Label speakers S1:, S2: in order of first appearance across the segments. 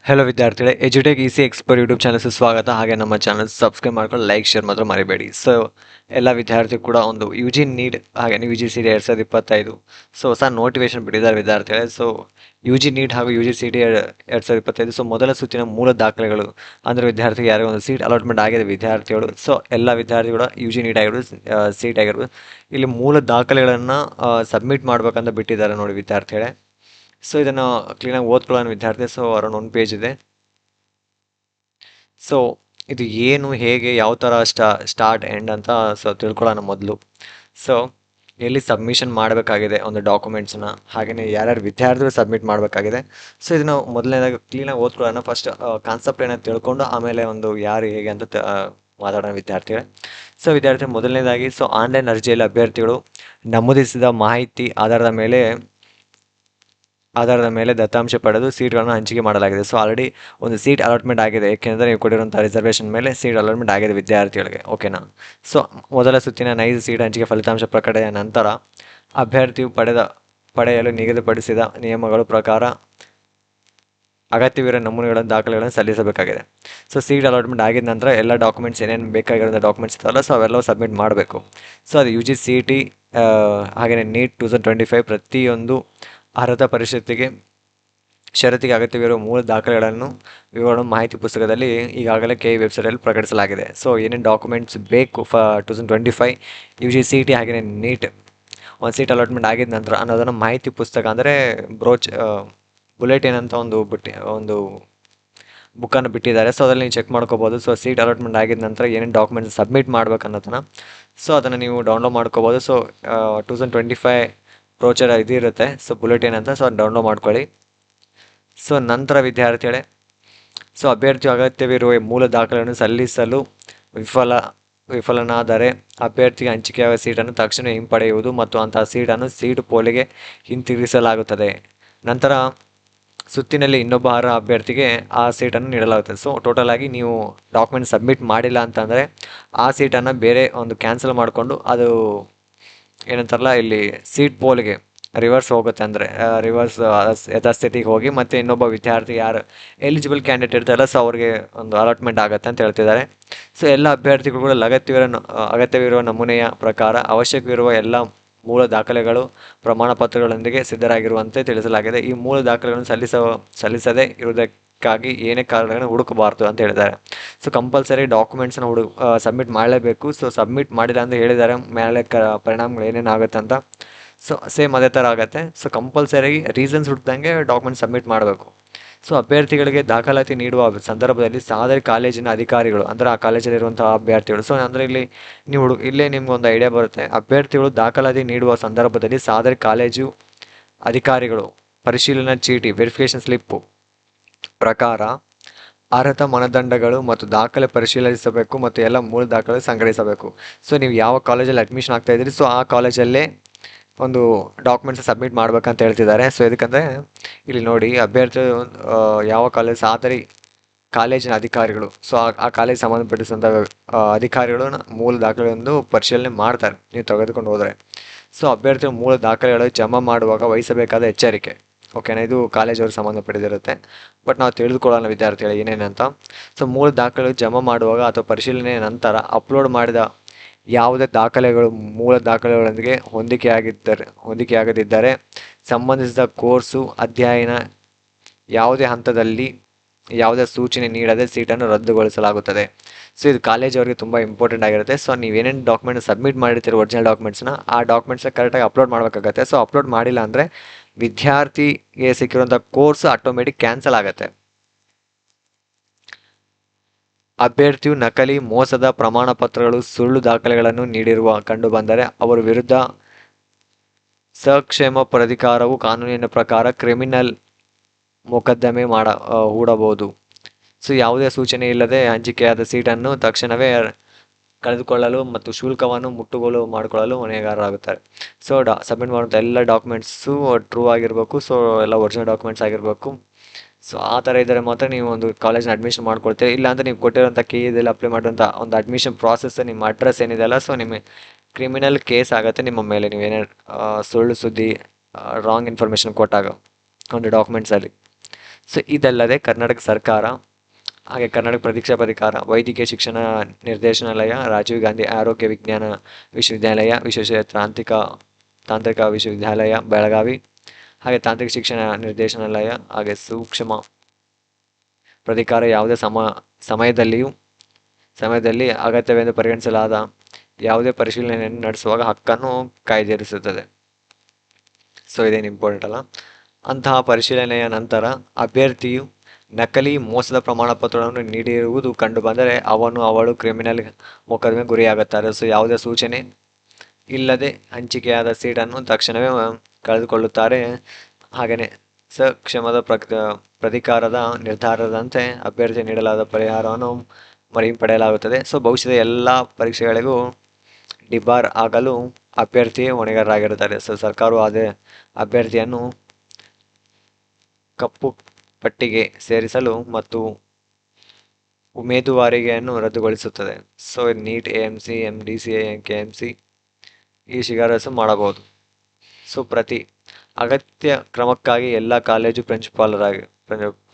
S1: Hello ವಿದ್ಯಾರ್ಥಿಗಳೇ, ಎಜುಟೆಕ್ EC ಎಕ್ಸ್ಪರ್ YouTube channels ಸ್ವಾಗತ. ಹಾಗೆ ನಮ್ಮ ಚಾನಲ್ ಸಬ್ಸ್ಕ್ರೈಬ್ ಮಾಡ್ಕೊಂಡು ಲೈಕ್ ಶೇರ್ ಮಾತ್ರ ಮರಿಬೇಡಿ. ಸೊ ಎಲ್ಲ ವಿದ್ಯಾರ್ಥಿ ಕೂಡ ಒಂದು ಯು ಜಿ ನೀಟ್ ಹಾಗೆ ಯು ಜಿ ಸಿ ಡಿ 2025 ಹೊಸ ನೋಟಿಫಿಕೇಶನ್ ಬಿಟ್ಟಿದ್ದಾರೆ ವಿದ್ಯಾರ್ಥಿಗಳೇ. ಸೊ ಯು ಜಿ ನೀಟ್ ಹಾಗೂ ಯು ಜಿ ಸಿ ಡಿ 2025 ಮೊದಲ ಸುತ್ತಿನ ಮೂಲ ದಾಖಲೆಗಳು ಅಂದರೆ ವಿದ್ಯಾರ್ಥಿಗೆ ಯಾರಿಗೂ ಒಂದು ಸೀಟ್ ಅಲಾಟ್ಮೆಂಟ್ ಆಗಿದೆ ವಿದ್ಯಾರ್ಥಿಗಳು. ಸೊ ಎಲ್ಲ ವಿದ್ಯಾರ್ಥಿಗಳು ಯು ಜಿ ನೀಟ್ ಆಗಿರ್ಬೋದು, ಸೀಟ್ ಆಗಿರ್ಬೋದು, ಇಲ್ಲಿ ಮೂಲ ದಾಖಲೆಗಳನ್ನು ಸಬ್ಮಿಟ್ ಮಾಡ್ಬೇಕಂತ ಬಿಟ್ಟಿದ್ದಾರೆ ನೋಡಿ ವಿದ್ಯಾರ್ಥಿಗಳೇ. ಸೊ ಇದನ್ನು ಕ್ಲೀನಾಗಿ ಓದ್ಕೊಳ್ಳೋಣ ವಿದ್ಯಾರ್ಥಿ. ಸೊ ಅರೌಂಡ್ 1 ಪೇಜ್ ಇದೆ. ಸೊ ಇದು ಏನು, ಹೇಗೆ, ಯಾವ ಥರ ಸ್ಟಾರ್ಟ್ ಎಂಡ್ ಅಂತ ತಿಳ್ಕೊಳ್ಳೋಣ ಮೊದಲು. ಸೊ ಎಲ್ಲಿ ಸಬ್ಮಿಷನ್ ಮಾಡಬೇಕಾಗಿದೆ ಒಂದು ಡಾಕ್ಯುಮೆಂಟ್ಸ್ನ, ಹಾಗೆಯೇ ಯಾರ್ಯಾರು ವಿದ್ಯಾರ್ಥಿಗಳು ಸಬ್ಮಿಟ್ ಮಾಡಬೇಕಾಗಿದೆ. ಸೊ ಇದನ್ನು ಮೊದಲನೇದಾಗಿ ಕ್ಲೀನಾಗಿ ಓದ್ಕೊಳ್ಳೋಣ. ಫಸ್ಟ್ ಕಾನ್ಸೆಪ್ಟ್ ಏನಂತ ತಿಳ್ಕೊಂಡು ಆಮೇಲೆ ಒಂದು ಯಾರು ಹೇಗೆ ಅಂತ ಮಾತಾಡೋಣ ವಿದ್ಯಾರ್ಥಿಗಳೇ. ಸೊ ವಿದ್ಯಾರ್ಥಿ ಮೊದಲನೇದಾಗಿ ಆನ್ಲೈನ್ ಅರ್ಜಿಯಲ್ಲಿ ಅಭ್ಯರ್ಥಿಗಳು ನಮೂದಿಸಿದ ಮಾಹಿತಿ ಆಧಾರದ ಮೇಲೆ ದತ್ತಾಂಶ ಪಡೆದು ಸೀಟ್ಗಳನ್ನು ಹಂಚಿಕೆ ಮಾಡಲಾಗಿದೆ. ಸೊ ಆಲ್ರೆಡಿ ಒಂದು ಸೀಟ್ ಅಲಾಟ್ಮೆಂಟ್ ಆಗಿದೆ, ಏಕೆಂದರೆ ನೀವು ಕೊಟ್ಟಿರುವಂಥ ರಿಸರ್ವೇಷನ್ ಮೇಲೆ ಸೀಟ್ ಅಲಾಟ್ಮೆಂಟ್ ಆಗಿದೆ ವಿದ್ಯಾರ್ಥಿಗಳಿಗೆ. ಓಕೆನಾ? ಸೊ ಮೊದಲ ಸುತ್ತಿನ ನೈಜ ಸೀಟ್ ಹಂಚಿಕೆ ಫಲಿತಾಂಶ ಪ್ರಕಟಣೆಯ ನಂತರ ಅಭ್ಯರ್ಥಿಯು ಪಡೆಯಲು ನಿಗದಿಪಡಿಸಿದ ನಿಯಮಗಳ ಪ್ರಕಾರ ಅಗತ್ಯವಿರೋ ನಮೂನೆಗಳನ್ನು ದಾಖಲೆಗಳನ್ನು ಸಲ್ಲಿಸಬೇಕಾಗಿದೆ. ಸೊ ಸೀಟ್ ಅಲಾಟ್ಮೆಂಟ್ ಆಗಿದ ನಂತರ ಎಲ್ಲ ಡಾಕ್ಯುಮೆಂಟ್ಸ್ ಏನೇನು ಬೇಕಾಗಿರೋ ಡಾಕ್ಯುಮೆಂಟ್ಸ್ ಇದ್ದಾವಲ್ಲ, ಸೊ ಅವೆಲ್ಲವೂ ಸಬ್ಮಿಟ್ ಮಾಡಬೇಕು. ಸೊ ಅದು ಯು ಜಿ ಸಿ ಟಿ ಹಾಗೆಯೇ ನೀಟ್ 2025 ಪ್ರತಿಯೊಂದು ಅರ್ಹತಾ ಷರತ್ತಿಗೆ ಅಗತ್ಯವಿರುವ ಮೂಲ ದಾಖಲೆಗಳನ್ನು ವಿವರಣೆ ಮಾಹಿತಿ ಪುಸ್ತಕದಲ್ಲಿ ಈಗಾಗಲೇ ಕೆ ವೆಬ್ಸೈಟಲ್ಲಿ ಪ್ರಕಟಿಸಲಾಗಿದೆ. ಸೊ ಏನೇನು ಡಾಕ್ಯುಮೆಂಟ್ಸ್ ಬೇಕು 2025 ಯು ಜಿ ಸಿ ಟಿ ಹಾಗೆಯೇ ನೀಟ್ ಒಂದು ಸೀಟ್ ಅಲಾಟ್ಮೆಂಟ್ ಆಗಿದ ನಂತರ ಅನ್ನೋದನ್ನು ಮಾಹಿತಿ ಪುಸ್ತಕ ಅಂದರೆ ಬುಲೆಟಿನ್ ಅಂತ ಒಂದು ಬುಕ್ಕನ್ನು ಬಿಟ್ಟಿದ್ದಾರೆ. ಸೊ ಅದರಲ್ಲಿ ನೀವು ಚೆಕ್ ಮಾಡ್ಕೋಬೋದು. ಸೊ ಸೀಟ್ ಅಲಾಟ್ಮೆಂಟ್ ಆಗಿದ ನಂತರ ಏನೇನು ಡಾಕ್ಯುಮೆಂಟ್ಸ್ ಸಬ್ಮಿಟ್ ಮಾಡ್ಬೇಕು ಅನ್ನೋದನ್ನು ಅದನ್ನು ನೀವು ಡೌನ್ಲೋಡ್ ಮಾಡ್ಕೋಬೋದು. ಸೊ 2025 ಪ್ರೋಚರ್ ಇದು ಇರುತ್ತೆ, ಸೊ ಬುಲೆಟಿನ್ ಅಂತ. ಸೊ ಡೌನ್ಲೋಡ್ ಮಾಡ್ಕೊಳ್ಳಿ. ಸೊ ನಂತರ ವಿದ್ಯಾರ್ಥಿಗಳೇ, ಅಭ್ಯರ್ಥಿಯು ಅಗತ್ಯವಿರುವ ಮೂಲ ದಾಖಲೆಯನ್ನು ಸಲ್ಲಿಸಲು ವಿಫಲನಾದರೆ ಅಭ್ಯರ್ಥಿಗೆ ಹಂಚಿಕೆಯಾದ ಸೀಟನ್ನು ತಕ್ಷಣ ಹಿಂಪಡೆಯುವುದು ಮತ್ತು ಅಂತಹ ಸೀಟನ್ನು ಸೀಟು ಪೋಲಿಗೆ ಹಿಂತಿರುಗಿಸಲಾಗುತ್ತದೆ. ನಂತರ ಸುತ್ತಿನಲ್ಲಿ ಇನ್ನೊಬ್ಬ ಅರ್ಹ ಅಭ್ಯರ್ಥಿಗೆ ಆ ಸೀಟನ್ನು ನೀಡಲಾಗುತ್ತದೆ. ಸೊ ಟೋಟಲ್ ಆಗಿ ನೀವು ಡಾಕ್ಯುಮೆಂಟ್ ಸಬ್ಮಿಟ್ ಮಾಡಿಲ್ಲ ಅಂತಂದರೆ ಆ ಸೀಟನ್ನು ಬೇರೆ ಒಂದು ಕ್ಯಾನ್ಸಲ್ ಮಾಡಿಕೊಂಡು ಅದು ಏನಂತಾರಲ್ಲ ಇಲ್ಲಿ ಸೀಟ್ ಪೋಲ್ಗೆ ರಿವರ್ಸ್ ಹೋಗುತ್ತೆ. ಅಂದರೆ ರಿವರ್ಸ್ ಯಥಾಸ್ಥಿತಿಗೆ ಹೋಗಿ ಮತ್ತೆ ಇನ್ನೊಬ್ಬ ವಿದ್ಯಾರ್ಥಿ ಯಾರು ಎಲಿಜಿಬಲ್ ಕ್ಯಾಂಡಿಡೇಟ್ ಇರ್ತಾರಲ್ಲ, ಸೊ ಅವ್ರಿಗೆ ಒಂದು ಅಲಾಟ್ಮೆಂಟ್ ಆಗುತ್ತೆ ಅಂತ ಹೇಳ್ತಿದ್ದಾರೆ. ಸೊ ಎಲ್ಲ ಅಭ್ಯರ್ಥಿಗಳು ಕೂಡ ಅಗತ್ಯವಿರುವ ನಮೂನೆಯ ಪ್ರಕಾರ ಅವಶ್ಯಕವಿರುವ ಎಲ್ಲ ಮೂಲ ದಾಖಲೆಗಳು ಪ್ರಮಾಣ ಪತ್ರಗಳೊಂದಿಗೆ ಸಿದ್ಧರಾಗಿರುವಂತೆ ತಿಳಿಸಲಾಗಿದೆ. ಈ ಮೂಲ ದಾಖಲೆಗಳನ್ನು ಸಲ್ಲಿಸದೇ ಇರುವುದಕ್ಕಾಗಿ ಏನೇ ಕಾರಣಗಳನ್ನು ಹುಡುಕಬಾರ್ದು ಅಂತ ಹೇಳಿದ್ದಾರೆ. ಸೊ ಕಂಪಲ್ಸರಿ ಡಾಕ್ಯುಮೆಂಟ್ಸ್ನ ಸಬ್ಮಿಟ್ ಮಾಡಲೇಬೇಕು. ಸೊ ಸಬ್ಮಿಟ್ ಮಾಡಿಲ್ಲ ಅಂತ ಹೇಳಿದ್ದಾರೆ, ಮೇಲೆ ಪರಿಣಾಮಗಳು ಏನೇನಾಗುತ್ತೆ ಅಂತ. ಸೊ ಸೇಮ್ ಅದೇ ಥರ ಆಗುತ್ತೆ. ಸೊ ಕಂಪಲ್ಸರಿ ರೀಸನ್ಸ್ ಹುಡ್ದಂಗೆ ಡಾಕ್ಯುಮೆಂಟ್ ಸಬ್ಮಿಟ್ ಮಾಡಬೇಕು. ಸೊ ಅಭ್ಯರ್ಥಿಗಳಿಗೆ ದಾಖಲಾತಿ ನೀಡುವ ಸಂದರ್ಭದಲ್ಲಿ ಸದರಿ ಕಾಲೇಜಿನ ಅಧಿಕಾರಿಗಳು ಅಂದರೆ ಆ ಕಾಲೇಜಲ್ಲಿರುವಂತಹ ಅಭ್ಯರ್ಥಿಗಳು, ಸೊ ಅಂದರೆ ಇಲ್ಲಿ ನೀವು ಇಲ್ಲೇ ನಿಮ್ಗೊಂದು ಐಡಿಯಾ ಬರುತ್ತೆ. ಅಭ್ಯರ್ಥಿಗಳು ದಾಖಲಾತಿ ನೀಡುವ ಸಂದರ್ಭದಲ್ಲಿ ಸದರಿ ಕಾಲೇಜು ಅಧಿಕಾರಿಗಳು ಪರಿಶೀಲನಾ ಚೀಟಿ ವೆರಿಫಿಕೇಷನ್ ಸ್ಲಿಪ್ಪು ಪ್ರಕಾರ ಅರ್ಹತಾ ಮಾನದಂಡಗಳು ಮತ್ತು ದಾಖಲೆ ಪರಿಶೀಲಿಸಬೇಕು ಮತ್ತು ಎಲ್ಲ ಮೂಲ ದಾಖಲೆ ಸಂಗ್ರಹಿಸಬೇಕು. ಸೊ ನೀವು ಯಾವ ಕಾಲೇಜಲ್ಲಿ ಅಡ್ಮಿಷನ್ ಆಗ್ತಾ ಇದ್ದೀರಿ, ಸೊ ಆ ಕಾಲೇಜಲ್ಲೇ ಒಂದು ಡಾಕ್ಯುಮೆಂಟ್ಸ್ ಸಬ್ಮಿಟ್ ಮಾಡ್ಬೇಕಂತ ಹೇಳ್ತಿದ್ದಾರೆ. ಸೊ ಇದಕ್ಕಂದರೆ ಇಲ್ಲಿ ನೋಡಿ, ಅಭ್ಯರ್ಥಿ ಯಾವ ಕಾಲೇಜಿನ ಅಧಿಕಾರಿಗಳು, ಸೊ ಆ ಕಾಲೇಜ್ ಸಂಬಂಧಪಟ್ಟಿಸಿದಂಥ ಅಧಿಕಾರಿಗಳು ಮೂಲ ದಾಖಲೆಯೊಂದು ಪರಿಶೀಲನೆ ಮಾಡ್ತಾರೆ ನೀವು ತೆಗೆದುಕೊಂಡು ಹೋದರೆ. ಸೊ ಅಭ್ಯರ್ಥಿಗಳು ಮೂಲ ದಾಖಲೆಗಳು ಜಮಾ ಮಾಡುವಾಗ ವಹಿಸಬೇಕಾದ ಎಚ್ಚರಿಕೆ. ಓಕೆನಾ? ಇದು ಕಾಲೇಜವ್ರಿಗೆ ಸಂಬಂಧಪಟ್ಟಿರುತ್ತೆ. ಬಟ್ ನಾವು ತಿಳಿದುಕೊಳ್ಳೋಣ ವಿದ್ಯಾರ್ಥಿಗಳು ಏನೇನಂತ. ಸೊ ಮೂಲ ದಾಖಲೆಗಳು ಜಮಾ ಮಾಡುವಾಗ ಅಥವಾ ಪರಿಶೀಲನೆಯ ನಂತರ ಅಪ್ಲೋಡ್ ಮಾಡಿದ ಯಾವುದೇ ದಾಖಲೆಗಳು ಮೂಲ ದಾಖಲೆಗಳೊಂದಿಗೆ ಹೊಂದಿಕೆಯಾಗದಿದ್ದರೆ ಸಂಬಂಧಿಸಿದ ಕೋರ್ಸು ಅಧ್ಯಯನ ಯಾವುದೇ ಹಂತದಲ್ಲಿ ಯಾವುದೇ ಸೂಚನೆ ನೀಡದೆ ಸೀಟನ್ನು ರದ್ದುಗೊಳಿಸಲಾಗುತ್ತದೆ. ಸೊ ಇದು ಕಾಲೇಜವ್ರಿಗೆ ತುಂಬ ಇಂಪಾರ್ಟೆಂಟ್ ಆಗಿರುತ್ತೆ. ಸೊ ನೀವೇನೇನು ಡಾಕ್ಯುಮೆಂಟ್ ಸಬ್ಮಿಟ್ ಮಾಡಿರ್ತೀರಿ ಒರಿಜಿನಲ್ ಡಾಕ್ಯುಮೆಂಟ್ಸ್ನ, ಆ ಡಾಕ್ಯುಮೆಂಟ್ಸ್ನ ಕರೆಕ್ಟಾಗಿ ಅಪ್ಲೋಡ್ ಮಾಡಬೇಕಾಗತ್ತೆ. ಸೊ ಅಪ್ಲೋಡ್ ಮಾಡಿಲ್ಲ ಅಂದರೆ ವಿದ್ಯಾರ್ಥಿಗೆ ಸಿಕ್ಕಿರುವಂಥ ಕೋರ್ಸ್ ಆಟೋಮೆಟಿಕ್ ಕ್ಯಾನ್ಸಲ್ ಆಗುತ್ತೆ. ಅಭ್ಯರ್ಥಿಯು ನಕಲಿ, ಮೋಸದ ಪ್ರಮಾಣ ಪತ್ರಗಳು, ಸುಳ್ಳು ದಾಖಲೆಗಳನ್ನು ನೀಡಿರುವ ಕಂಡುಬಂದರೆ ಅವರ ವಿರುದ್ಧ ಸಕ್ಷೇಮ ಪ್ರಾಧಿಕಾರವು ಕಾನೂನಿನ ಪ್ರಕಾರ ಕ್ರಿಮಿನಲ್ ಮೊಕದ್ದಮೆ ಹೂಡಬಹುದು. ಸೊ ಯಾವುದೇ ಸೂಚನೆ ಇಲ್ಲದೆ ಹಂಚಿಕೆಯಾದ ಸೀಟನ್ನು ತಕ್ಷಣವೇ ಕಳೆದುಕೊಳ್ಳಲು ಮತ್ತು ಶುಲ್ಕವನ್ನು ಮುಟ್ಟುಗೋಲು ಮಾಡಿಕೊಳ್ಳಲು ಹೊಣೆಗಾರರಾಗುತ್ತಾರೆ. ಸೊ ಸಬ್ಮಿಟ್ ಮಾಡುವಂಥ ಎಲ್ಲ ಡಾಕ್ಯುಮೆಂಟ್ಸು ಟ್ರೂ ಆಗಿರಬೇಕು. ಸೊ ಎಲ್ಲ ಒರಿಜಿನಲ್ ಡಾಕ್ಯುಮೆಂಟ್ಸ್ ಆಗಿರಬೇಕು. ಸೊ ಆ ಥರ ಇದ್ದರೆ ಮಾತ್ರ ನೀವು ಒಂದು ಕಾಲೇಜ್ನ ಅಡ್ಮಿಷನ್ ಮಾಡ್ಕೊಳ್ತೀರಿ. ಇಲ್ಲಾಂದರೆ ನೀವು ಕೊಟ್ಟಿರೋಂಥ ಇದೆಲ್ಲ ಅಪ್ಲೈ ಮಾಡುವಂಥ ಒಂದು ಅಡ್ಮಿಷನ್ ಪ್ರಾಸೆಸ್, ನಿಮ್ಮ ಅಡ್ರೆಸ್ ಏನಿದೆಯಲ್ಲ, ಸೊ ನಿಮ್ಮ ಕ್ರಿಮಿನಲ್ ಕೇಸ್ ಆಗುತ್ತೆ ನಿಮ್ಮ ಮೇಲೆ, ನೀವೇನೇ ಸುಳ್ಳು ಸುದ್ದಿ ರಾಂಗ್ ಇನ್ಫಾರ್ಮೇಷನ್ ಕೊಟ್ಟಾಗ ಒಂದು ಡಾಕ್ಯುಮೆಂಟ್ಸಲ್ಲಿ. ಸೊ ಇದಲ್ಲದೆ ಕರ್ನಾಟಕ ಸರ್ಕಾರ, ಹಾಗೆ ಕರ್ನಾಟಕ ಪರೀಕ್ಷಾ ಪ್ರಾಧಿಕಾರ, ವೈದ್ಯಕೀಯ ಶಿಕ್ಷಣ ನಿರ್ದೇಶನಾಲಯ, ರಾಜೀವ್ ಗಾಂಧಿ ಆರೋಗ್ಯ ವಿಜ್ಞಾನ ವಿಶ್ವವಿದ್ಯಾಲಯ, ವಿಶ್ವೇಶ್ವರಯ್ಯ ತಾಂತ್ರಿಕ ವಿಶ್ವವಿದ್ಯಾಲಯ ಬೆಳಗಾವಿ, ಹಾಗೆ ತಾಂತ್ರಿಕ ಶಿಕ್ಷಣ ನಿರ್ದೇಶನಾಲಯ, ಹಾಗೆ ಸೂಕ್ಷ್ಮ ಪ್ರಾಧಿಕಾರ ಯಾವುದೇ ಸಮಯದಲ್ಲಿ ಅಗತ್ಯವೆಂದು ಪರಿಗಣಿಸಲಾದ ಯಾವುದೇ ಪರಿಶೀಲನೆಯನ್ನು ನಡೆಸುವಾಗ ಹಕ್ಕನ್ನು ಕಾಯ್ದಿರಿಸುತ್ತದೆ. ಸೊ ಇದೇನು ಇಂಪಾರ್ಟೆಂಟ್ ಅಲ್ಲ. ಅಂತಹ ಪರಿಶೀಲನೆಯ ನಂತರ ಅಭ್ಯರ್ಥಿಯು ನಕಲಿ ಮೋಸದ ಪ್ರಮಾಣ ಪತ್ರವನ್ನು ನೀಡಿರುವುದು ಕಂಡುಬಂದರೆ ಅವಳು ಕ್ರಿಮಿನಲ್ ಮೊಕದ್ದಮೆ ಗುರಿಯಾಗುತ್ತಾರೆ. ಸೊ ಯಾವುದೇ ಸೂಚನೆ ಇಲ್ಲದೆ ಹಂಚಿಕೆಯಾದ ಸೀಟನ್ನು ತಕ್ಷಣವೇ ಕಳೆದುಕೊಳ್ಳುತ್ತಾರೆ. ಹಾಗೆಯೇ ಸಕ್ಷಮದ ಪ್ರಾಧಿಕಾರದ ನಿರ್ಧಾರದಂತೆ ಅಭ್ಯರ್ಥಿ ನೀಡಲಾದ ಪರಿಹಾರವನ್ನು ಮರುಪಡೆಯಲಾಗುತ್ತದೆ. ಸೊ ಭವಿಷ್ಯದ ಎಲ್ಲ ಪರೀಕ್ಷೆಗಳಿಗೂ ಡಿಬಾರ್ ಆಗಲು ಅಭ್ಯರ್ಥಿಯೇ ಹೊಣೆಗಾರರಾಗಿರುತ್ತಾರೆ. ಸೊ ಸರ್ಕಾರವು ಅದೇ ಅಭ್ಯರ್ಥಿಯನ್ನು ಕಪ್ಪು ಪಟ್ಟಿಗೆ ಸೇರಿಸಲು ಮತ್ತು ಉಮೇದುವಾರಿಕೆಯನ್ನು ರದ್ದುಗೊಳಿಸುತ್ತದೆ. So NEET, AMC, MDCA, KMC ಈ ಶಿಫಾರಸು ಮಾಡಬಹುದು. ಸೊ ಪ್ರತಿ ಅಗತ್ಯ ಕ್ರಮಕ್ಕಾಗಿ ಎಲ್ಲ ಕಾಲೇಜು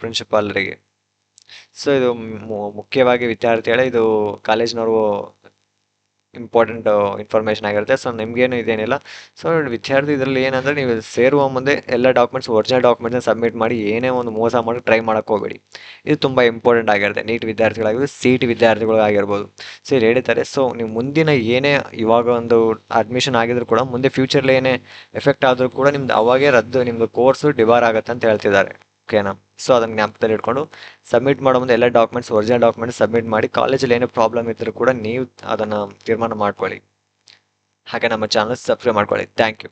S1: ಪ್ರಿನ್ಸಿಪಾಲರಿಗೆ. ಸೊ ಇದು ಮುಖ್ಯವಾಗಿ ವಿದ್ಯಾರ್ಥಿಗಳೇ, ಇದು ಕಾಲೇಜಿನವ್ರು ಇಂಪಾರ್ಟೆಂಟ್ ಇನ್ಫಾರ್ಮೇಷನ್ ಆಗಿರುತ್ತೆ. ಸೊ ನಿಮಗೇನು ಇದೇನಿಲ್ಲ. ಸೊ ವಿದ್ಯಾರ್ಥಿ ಇದರಲ್ಲಿ ಏನಂದರೆ, ನೀವು ಸೇರುವ ಮುಂದೆ ಎಲ್ಲ ಒರಿಜಿನಲ್ ಡಾಕ್ಯುಮೆಂಟ್ಸ್ನ ಸಬ್ಮಿಟ್ ಮಾಡಿ, ಏನೇ ಒಂದು ಮೋಸ ಮಾಡಿ ಟ್ರೈ ಮಾಡೋಕ್ಕೆ ಹೋಗಬೇಡಿ. ಇದು ತುಂಬ ಇಂಪಾರ್ಟೆಂಟ್ ಆಗಿರುತ್ತೆ ನೀಟ್ ವಿದ್ಯಾರ್ಥಿಗಳಾಗಿರ್ಬೋದು, CET ವಿದ್ಯಾರ್ಥಿಗಳಾಗಿರ್ಬೋದು. ಸೊ ಇಲ್ಲಿ ಹೇಳಿದ್ದಾರೆ. ಸೊ ನೀವು ಮುಂದಿನ ಏನೇ ಇವಾಗ ಒಂದು ಅಡ್ಮಿಷನ್ ಆಗಿದ್ರು ಕೂಡ ಮುಂದೆ ಫ್ಯೂಚರ್ಲಿ ಏನೇ ಎಫೆಕ್ಟ್ ಆದರೂ ಕೂಡ ನಿಮ್ದು ಅವಾಗೇ ನಿಮ್ಮದು ಕೋರ್ಸು ಡಿಬಾರ್ ಆಗುತ್ತೆ ಅಂತ ಹೇಳ್ತಿದ್ದಾರೆ. ಓಕೆನಾ? ಸೊ ಅದನ್ನು ಜ್ಞಾಪಕದಲ್ಲಿ ಇಟ್ಕೊಂಡು ಸಬ್ಮಿಟ್ ಮಾಡೋ ಮುಂದೆ ಎಲ್ಲ ಒರಿಜಿನಲ್ ಡಾಕ್ಯುಮೆಂಟ್ಸ್ ಸಬ್ಮಿಟ್ ಮಾಡಿ. ಕಾಲೇಜಲ್ಲಿ ಏನೇ ಪ್ರಾಬ್ಲಮ್ ಇದ್ದರೂ ಕೂಡ ನೀವು ಅದನ್ನು ತೀರ್ಮಾನ ಮಾಡ್ಕೊಳ್ಳಿ. ಹಾಗೆ ನಮ್ಮ ಚಾನಲ್ ಸಬ್ಸ್ಕ್ರೈಬ್ ಮಾಡ್ಕೊಳ್ಳಿ. Thank you.